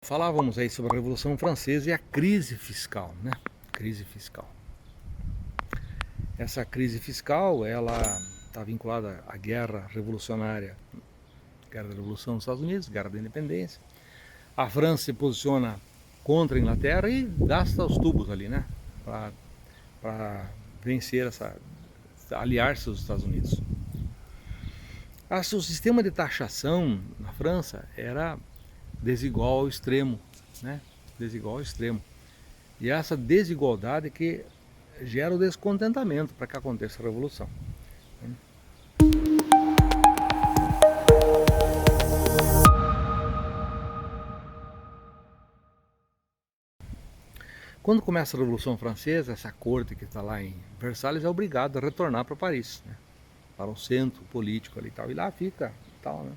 falávamos aí sobre a Revolução Francesa e a crise fiscal, né? Crise fiscal. Essa crise fiscal, ela está vinculada à guerra revolucionária, guerra da Revolução dos Estados Unidos, guerra da Independência. A França se posiciona contra a Inglaterra e gasta os tubos ali, né? Para vencer aliar-se aos Estados Unidos. O sistema de taxação na França era desigual ao extremo, né? Desigual ao extremo. E essa desigualdade que gera o descontentamento para que aconteça a revolução. Quando começa a Revolução Francesa, essa corte que está lá em Versalhes é obrigada a retornar para Paris, né? Para o centro político ali e tal. E lá fica e tal, né?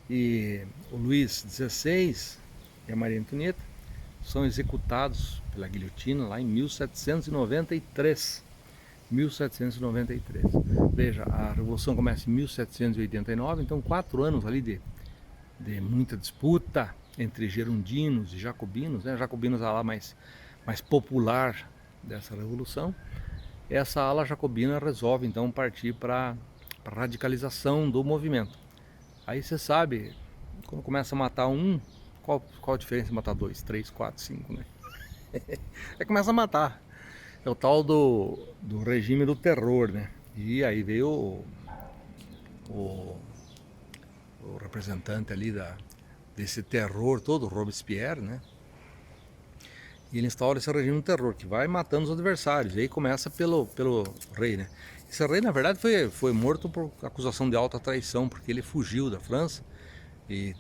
E o Luís XVI e a Maria Antonieta são executados pela guilhotina lá em 1793. 1793. Veja, a Revolução começa em 1789, então 4 anos ali de muita disputa entre gerondinos e jacobinos, né? Jacobinos a ala mais popular dessa revolução. Essa ala jacobina resolve então partir para a radicalização do movimento. Aí você sabe, quando começa a matar um, qual a diferença de matar 2, 3, 4, 5, né? Aí começa a matar. É o tal do regime do terror, né? E aí veio o representante ali desse terror todo, Robespierre, né? E ele instaura esse regime do terror, que vai matando os adversários. E aí começa pelo rei, né? Esse rei, na verdade, foi morto por acusação de alta traição, porque ele fugiu da França e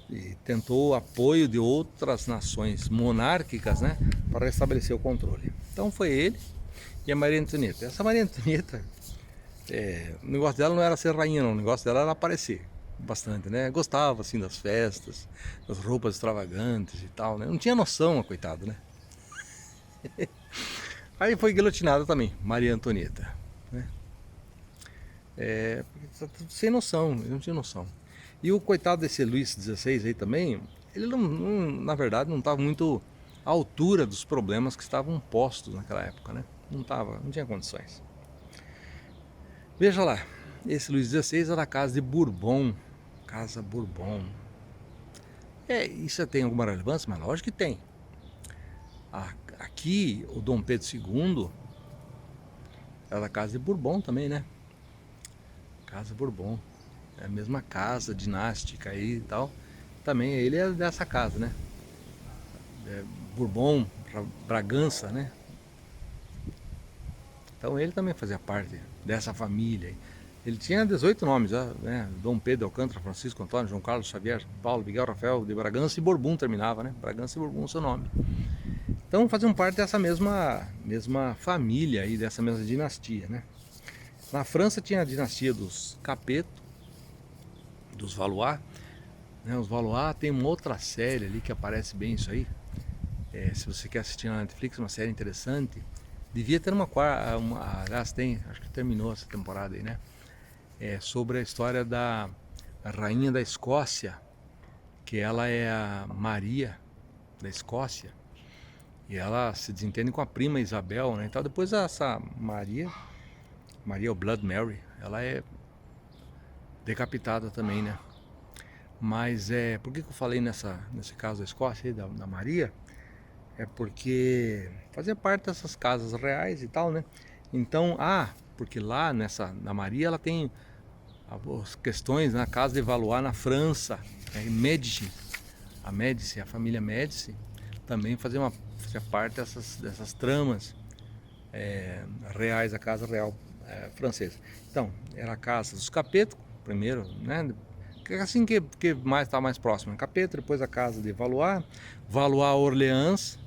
tentou apoio de outras nações monárquicas, né, para restabelecer o controle. Então foi ele e a Maria Antonieta. Essa Maria Antonieta, o negócio dela não era ser rainha, não. O negócio dela era aparecer bastante, né? Gostava assim das festas, das roupas extravagantes e tal, né? Não tinha noção, a coitada, né? Aí foi guilhotinada também, Maria Antonieta, né? Sem noção, ele não tinha noção. E o coitado desse Luís XVI aí também, ele na verdade não estava muito à altura dos problemas que estavam postos naquela época, né? Não tinha condições. Veja lá, esse Luís XVI era da casa de Bourbon, Casa Bourbon. Isso tem alguma relevância? Mas lógico que tem. Aqui, o Dom Pedro II era da casa de Bourbon também, né? Casa Bourbon. É a mesma casa dinástica aí e tal. Também ele é dessa casa, né? Bourbon, Bragança, né? Então ele também fazia parte dessa família. Ele tinha 18 nomes, né? Dom Pedro Alcântara, Francisco Antônio, João Carlos, Xavier, Paulo, Miguel, Rafael, de Bragança e Bourbon terminava, né? Bragança e Bourbon, seu nome. Então faziam parte dessa mesma família aí, dessa mesma dinastia, né? Na França tinha a dinastia dos Capeto, dos Valois, né? Os Valois tem uma outra série ali que aparece bem isso aí. Se você quer assistir na Netflix, uma série interessante. Devia ter aliás tem, acho que terminou essa temporada aí, né? Sobre a história da rainha da Escócia, que ela é a Maria da Escócia. E ela se desentende com a prima Isabel, né? Então depois essa Maria ou Blood Mary, ela é decapitada também, né? Mas por que eu falei nesse caso da Escócia, da Maria? É porque fazia parte dessas casas reais e tal, né? Então, porque lá na Maria ela tem as questões na casa de Valois na França, Médici, a família Médici também fazia parte dessas tramas reais, a casa real francesa. Então, era a casa dos Capeto, primeiro, né? Assim que está mais próximo, Capeto, depois a casa de Valois, Valois Orleans,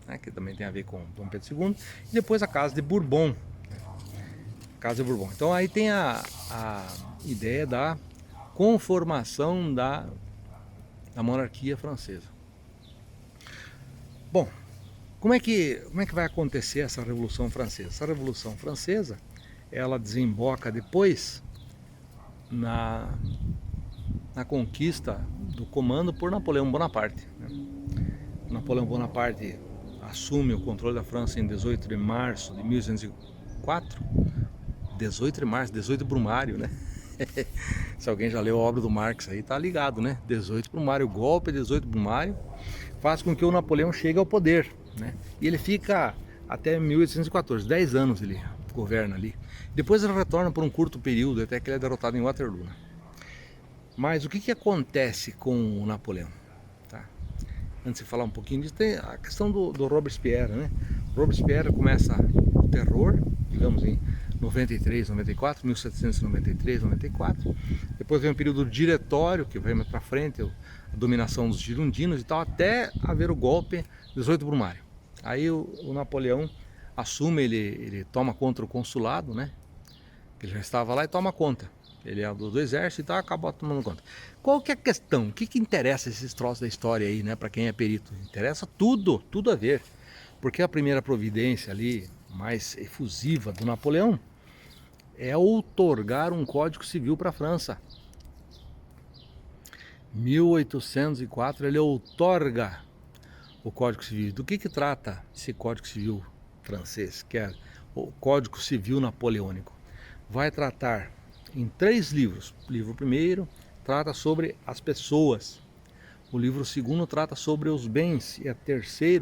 né, que também tem a ver com Dom Pedro II, e depois a casa de Bourbon, Casa de Bourbon. Então aí tem a ideia da conformação da monarquia francesa. Bom, como é que vai acontecer essa Revolução Francesa? Essa Revolução Francesa, ela desemboca depois na conquista do comando por Napoleão Bonaparte, né? Napoleão Bonaparte assume o controle da França em 18 de março de 1804. 18 de março, 18 Brumário, né? Se alguém já leu a obra do Marx aí, tá ligado, né? 18 Brumário, o golpe 18 Brumário faz com que o Napoleão chegue ao poder, né? E ele fica até 1814, 10 anos ele governa ali. Depois ele retorna por um curto período, até que ele é derrotado em Waterloo, né? Mas o que acontece com o Napoleão? Tá? Antes de falar um pouquinho disso, tem a questão do Robespierre, né? Robespierre começa o terror, digamos em 93, 94, 1793, 94. Depois vem um período diretório, que vai mais para frente, a dominação dos girondinos e tal, até haver o golpe 18 Brumário. Aí o Napoleão assume, ele toma contra o consulado, né? Ele já estava lá e toma conta. Ele é do exército e tal, acaba tomando conta. Qual que é a questão? O que interessa esses troços da história aí, né? Para quem é perito? Interessa tudo, tudo a ver. Porque a primeira providência ali, mais efusiva do Napoleão, é outorgar um Código Civil para a França. 1804 ele outorga o Código Civil. Do que trata esse Código Civil francês, que é o Código Civil Napoleônico? Vai tratar em 3 livros. O livro primeiro trata sobre as pessoas. O livro segundo trata sobre os bens. E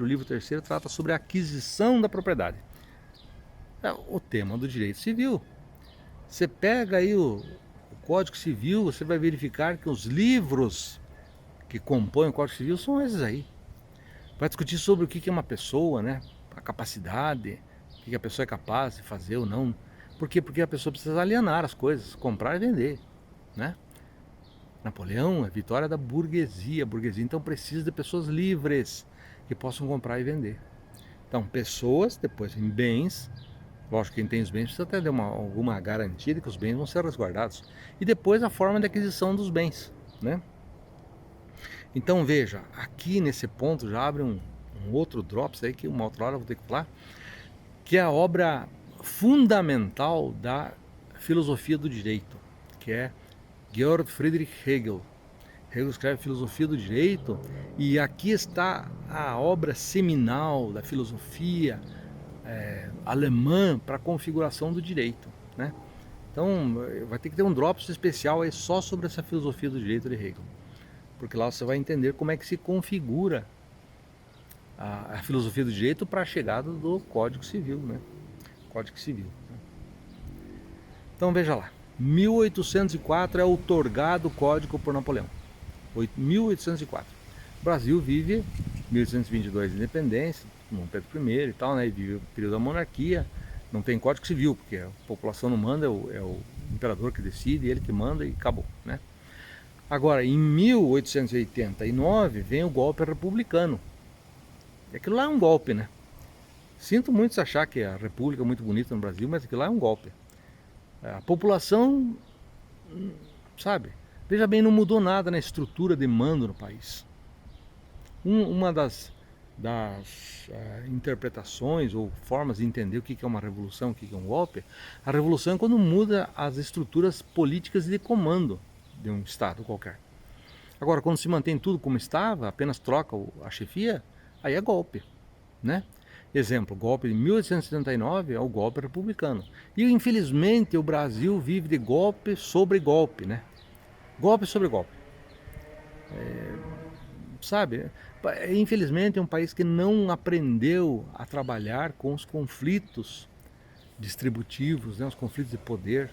o livro terceiro trata sobre a aquisição da propriedade. É o tema do direito civil. Você pega aí o Código Civil, você vai verificar que os livros que compõem o Código Civil são esses aí. Vai discutir sobre o que é uma pessoa, né? A capacidade, o que a pessoa é capaz de fazer ou não. Por quê? Porque a pessoa precisa alienar as coisas, comprar e vender, né? Napoleão é a vitória da burguesia. A burguesia então precisa de pessoas livres que possam comprar e vender. Então, pessoas, depois em bens. Lógico que quem tem os bens precisa ter alguma garantia de que os bens vão ser resguardados. E depois a forma de aquisição dos bens, né? Então veja, aqui nesse ponto já abre um outro drops aí que uma outra hora eu vou ter que falar, que é a obra fundamental da filosofia do direito, que é Georg Friedrich Hegel. Hegel escreve Filosofia do Direito e aqui está a obra seminal da filosofia alemã para a configuração do direito, né? Então vai ter que ter um drops especial aí só sobre essa filosofia do direito de Hegel, porque lá você vai entender como é que se configura a filosofia do direito para a chegada do Código Civil, né? Código Civil. Então veja lá, 1804 é outorgado o Código por Napoleão. 1804. O Brasil vive 1822 de independência, com Pedro I e tal, né? E vive o período da monarquia. Não tem Código Civil, porque a população não manda, é o imperador que decide, ele que manda e acabou, né? Agora, em 1889 vem o golpe republicano. E aquilo lá é um golpe, né? Sinto muito se achar que a república é muito bonita no Brasil, mas aquilo lá é um golpe. A população, sabe, veja bem, não mudou nada na estrutura de mando no país. Uma das interpretações ou formas de entender o que é uma revolução, o que é um golpe, a revolução é quando muda as estruturas políticas de comando de um estado qualquer. Agora, quando se mantém tudo como estava, apenas troca a chefia, aí é golpe, né? Exemplo, o golpe de 1879 é o golpe republicano. E infelizmente o Brasil vive de golpe sobre golpe, né? Golpe sobre golpe. Sabe? Infelizmente é um país que não aprendeu a trabalhar com os conflitos distributivos, né? Os conflitos de poder.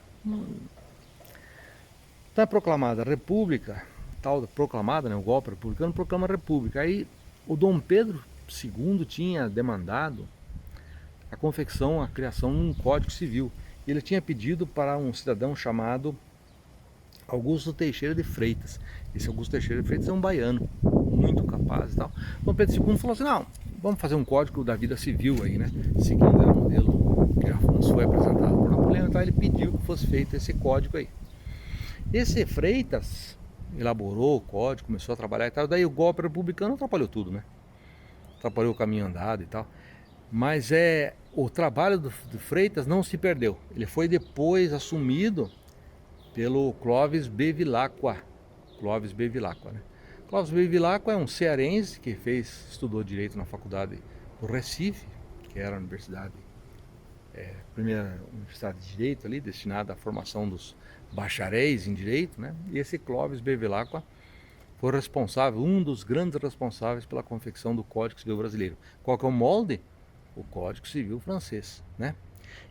Está proclamada a república, tal proclamada, né? O golpe republicano proclama a república. Aí o Dom Pedro II tinha demandado a confecção, a criação de um Código Civil. Ele tinha pedido para um cidadão chamado Augusto Teixeira de Freitas. Esse Augusto Teixeira de Freitas é um baiano, muito capaz e tal. Dom Pedro II falou assim, não, vamos fazer um código da vida civil aí, né? Seguindo o modelo que nos foi apresentado por Napoleão, então ele pediu que fosse feito esse código aí. Esse Freitas elaborou o código, começou a trabalhar e tal, daí o golpe republicano atrapalhou tudo, né? Atrapalhou o caminho andado e tal. Mas o trabalho do Freitas não se perdeu. Ele foi depois assumido pelo Clovis Bevilacqua. Clovis Bevilacqua, né? Clóvis Bevilacqua é um cearense que estudou Direito na faculdade do Recife, que era a universidade, primeira universidade de Direito ali, destinada à formação dos bacharéis em Direito, né? E esse Clóvis Bevilacqua foi responsável, um dos grandes responsáveis pela confecção do Código Civil brasileiro. Qual que é o molde? O Código Civil francês, né?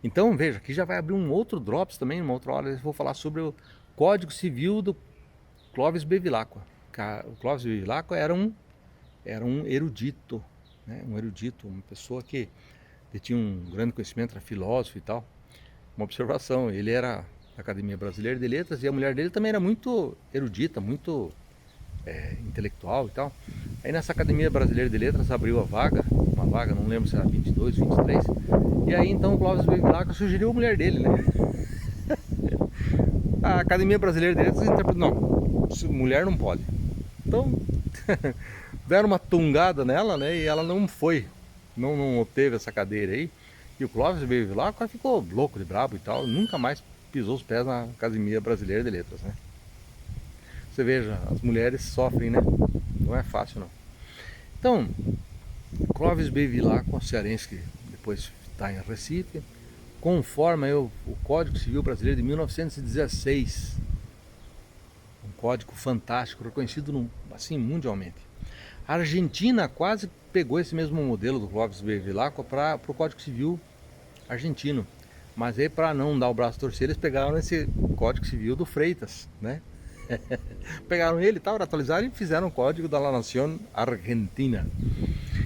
Então, veja, aqui já vai abrir um outro Drops também, uma outra hora eu vou falar sobre o Código Civil do Clóvis Bevilacqua. O Clóvis Bevilacqua era um erudito, né? Um erudito, uma pessoa que tinha um grande conhecimento, era filósofo e tal. Uma observação, ele era da Academia Brasileira de Letras e a mulher dele também era muito erudita, muito intelectual e tal. Aí nessa Academia Brasileira de Letras abriu uma vaga, não lembro se era 22, 23. E aí então o Clóvis Bevilacqua sugeriu a mulher dele, né? A Academia Brasileira de Letras interpretou, não, mulher não pode. Então deram uma tungada nela, né? E ela não foi, não obteve essa cadeira aí. E o Clóvis Bevilacqua ficou louco de brabo e tal, nunca mais pisou os pés na Academia Brasileira de Letras, né? Você veja, as mulheres sofrem, né? Não é fácil não. Então, Clóvis Bevilacqua, cearense que depois está em Recife, conforma o Código Civil Brasileiro de 1916. Um código fantástico, reconhecido assim mundialmente. A Argentina quase pegou esse mesmo modelo do Clóvis Bevilacqua para o Código Civil argentino. Mas aí, para não dar o braço a torcer, eles pegaram esse Código Civil do Freitas, né? Pegaram ele e tal, atualizaram e fizeram o código da La Nación Argentina.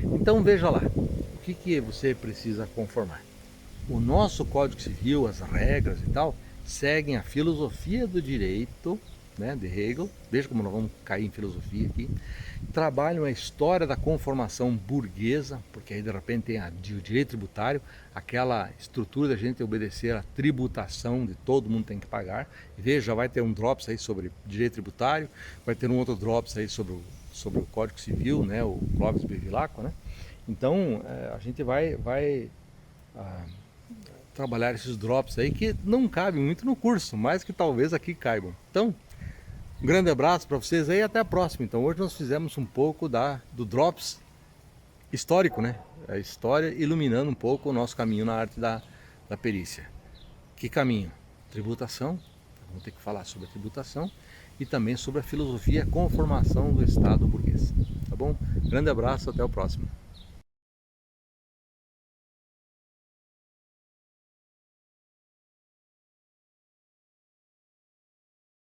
Então veja lá, o que você precisa conformar? O nosso Código Civil, as regras e tal, seguem a filosofia do direito, né, de Hegel. Veja como nós vamos cair em filosofia aqui. Trabalham a história da conformação burguesa, porque aí de repente tem o direito tributário, aquela estrutura da gente obedecer a tributação de todo mundo tem que pagar. E veja, já vai ter um Drops aí sobre direito tributário, vai ter um outro Drops aí sobre o Código Civil, né, o Clóvis Bevilacqua, né? Então a gente vai trabalhar esses Drops aí que não cabem muito no curso, mas que talvez aqui caibam. Então, um grande abraço para vocês aí e até a próxima. Então hoje nós fizemos um pouco do Drops histórico, né? A história iluminando um pouco o nosso caminho na arte da perícia. Que caminho? Tributação, vamos ter que falar sobre a tributação e também sobre a filosofia e a conformação do Estado burguês. Tá bom? Grande abraço, até o próximo.